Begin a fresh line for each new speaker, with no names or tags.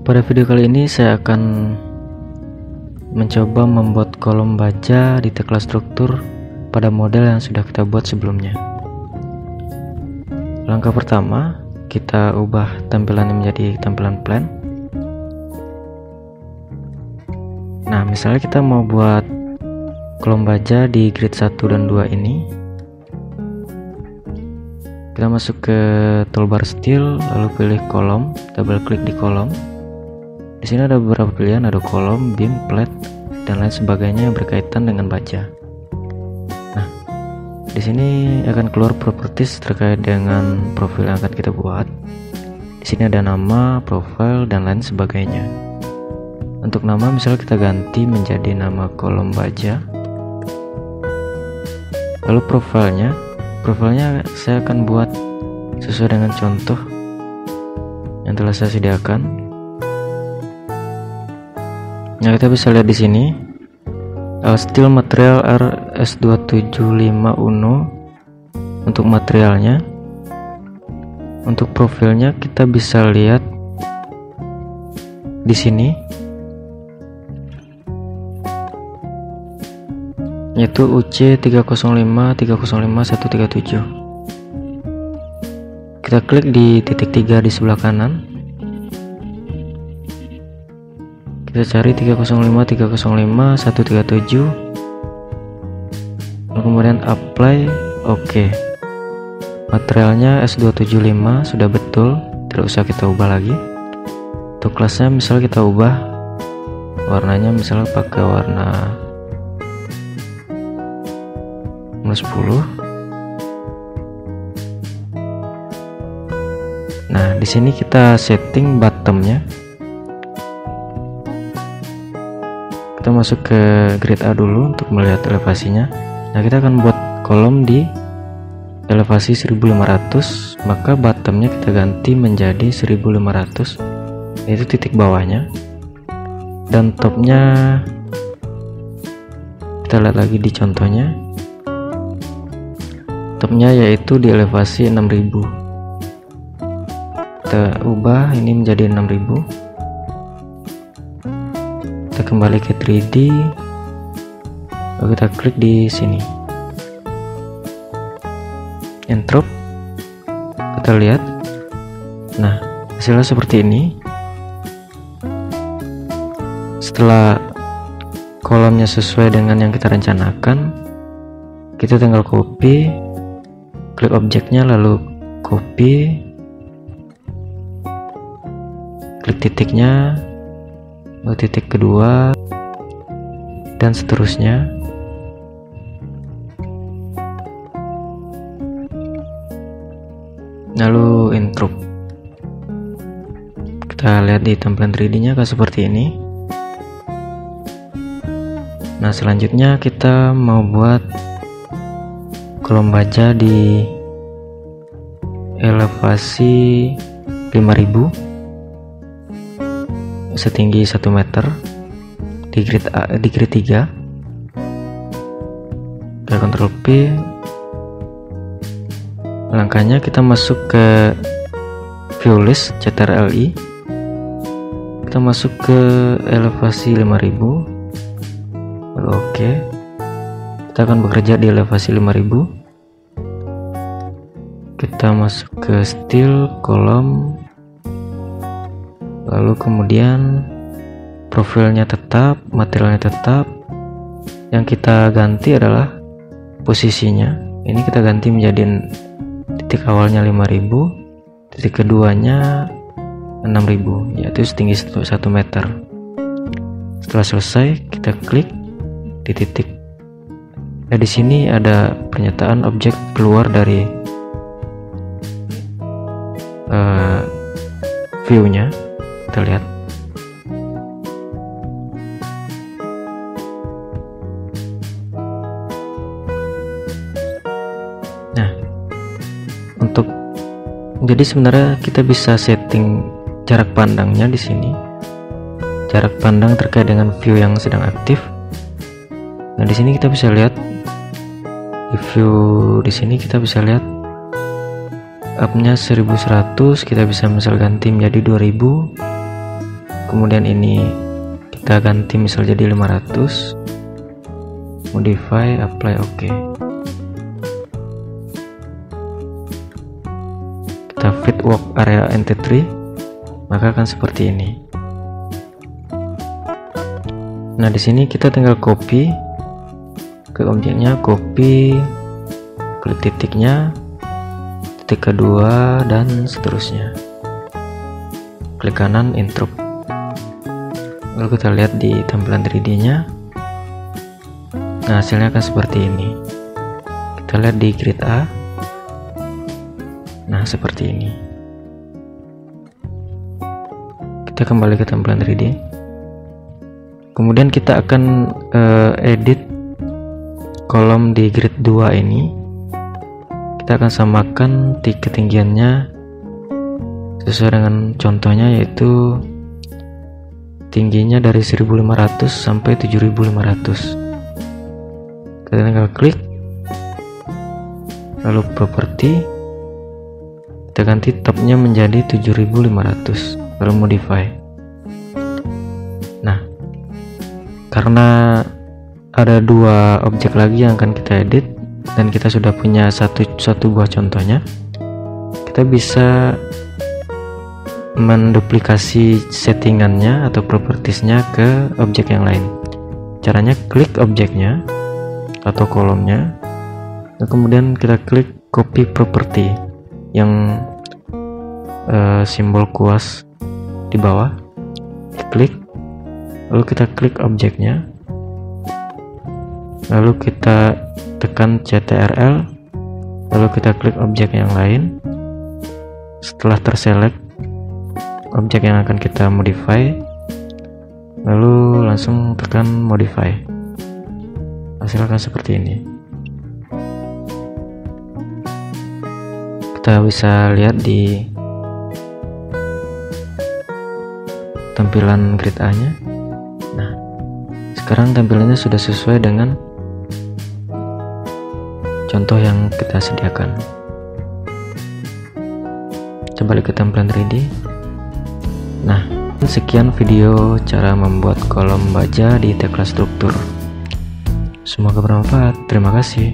Pada video kali ini saya akan mencoba membuat kolom baja di teks struktur pada model yang sudah kita buat sebelumnya. Langkah pertama, kita ubah tampilannya menjadi tampilan plain. Nah, misalnya kita mau buat kolom baja di grid 1 dan 2 ini. Kita masuk ke toolbar style, lalu pilih kolom, double klik di kolom. Di sini ada beberapa pilihan, ada kolom, beam, plate, dan lain sebagainya yang berkaitan dengan baja. Nah, di sini akan keluar properties terkait dengan profil yang akan kita buat. Di sini ada nama, profile, dan lain sebagainya. Untuk nama, misalnya kita ganti menjadi nama kolom baja. Lalu profilnya saya akan buat sesuai dengan contoh yang telah saya sediakan. Nah, kita bisa lihat di sini steel material RS275 Uno untuk materialnya. Untuk profilnya kita bisa lihat di sini, yaitu UC 305.305.137. Kita klik di titik 3 di sebelah kanan. Kita cari 305.305.137, lalu kemudian apply. Oke. Materialnya S275 sudah betul, tidak usah kita ubah lagi. Untuk kelasnya misalnya kita ubah warnanya, misalnya pakai warna 10. Nah, di sini kita setting bottomnya. Kita masuk ke grid A dulu untuk melihat elevasinya. Nah, kita akan buat kolom di elevasi 1500, maka bottomnya kita ganti menjadi 1500, yaitu titik bawahnya. Dan topnya kita lihat lagi di contohnya, topnya yaitu di elevasi 6000. Kita ubah ini menjadi 6000. Kita kembali ke 3D, lalu kita klik di sini, entrop. Kita lihat, nah hasilnya seperti ini. Setelah kolomnya sesuai dengan yang kita rencanakan, kita tinggal copy, klik objeknya, lalu copy, klik titiknya, lalu titik kedua, dan seterusnya. Lalu intro. Kita lihat di tampilan 3D nya kayak seperti ini. Nah, selanjutnya kita mau buat kolom baja di elevasi 5000 setinggi 1 meter di grid 3. Kita Ctrl P. Langkahnya kita masuk ke view list CTRL-I. Kita masuk ke elevasi 5000. Lalu oke. Kita akan bekerja di elevasi 5000. Kita masuk ke style, kolom, lalu kemudian profilnya tetap, materialnya tetap. Yang kita ganti adalah posisinya. Ini kita ganti menjadi titik awalnya 5000, titik keduanya 6000, yaitu setinggi 1 meter. Setelah selesai, kita klik di titik. Nah, di sini ada pernyataan objek keluar dari view-nya. Kita lihat. Nah, jadi sebenarnya kita bisa setting jarak pandangnya di sini. Jarak pandang terkait dengan view yang sedang aktif. Nah, di sini kita bisa lihat di view di sini kita bisa lihat up-nya 1100, kita bisa misal ganti menjadi 2000. kemudian ini kita ganti misal jadi 500, modify, apply, OK. Kita fit work area entity, maka akan seperti ini. Nah, di sini kita tinggal copy ke objeknya, copy, klik titiknya, titik kedua, dan seterusnya. Klik kanan, intrude. Lalu kita lihat di tampilan 3D-nya. Nah, hasilnya akan seperti ini. Kita lihat di grid A. Nah, seperti ini. Kita kembali ke tampilan 3D. Kemudian kita akan edit kolom di grid 2 ini. Kita akan samakan ketinggiannya sesuai dengan contohnya, yaitu tingginya dari 1500 sampai 7500. Kita tinggal klik, lalu properti, kita ganti tabnya menjadi 7500, lalu modify. Nah, karena ada 2 objek lagi yang akan kita edit dan kita sudah punya satu buah contohnya, kita bisa menduplikasi settingannya atau propertiesnya ke objek yang lain. Caranya klik objeknya atau kolomnya, dan kemudian kita klik copy property yang simbol kuas di bawah, klik, lalu kita klik objeknya, lalu kita tekan CTRL, lalu kita klik objek yang lain. Setelah terselect objek yang akan kita modify, lalu langsung tekan modify. Hasil akan seperti ini. Kita bisa lihat di tampilan grid A nya. Nah, sekarang tampilannya sudah sesuai dengan contoh yang kita sediakan. Kembali ke tampilan 3D. Nah, sekian video cara membuat kolom baja di Tekla Struktur. Semoga bermanfaat. Terima kasih.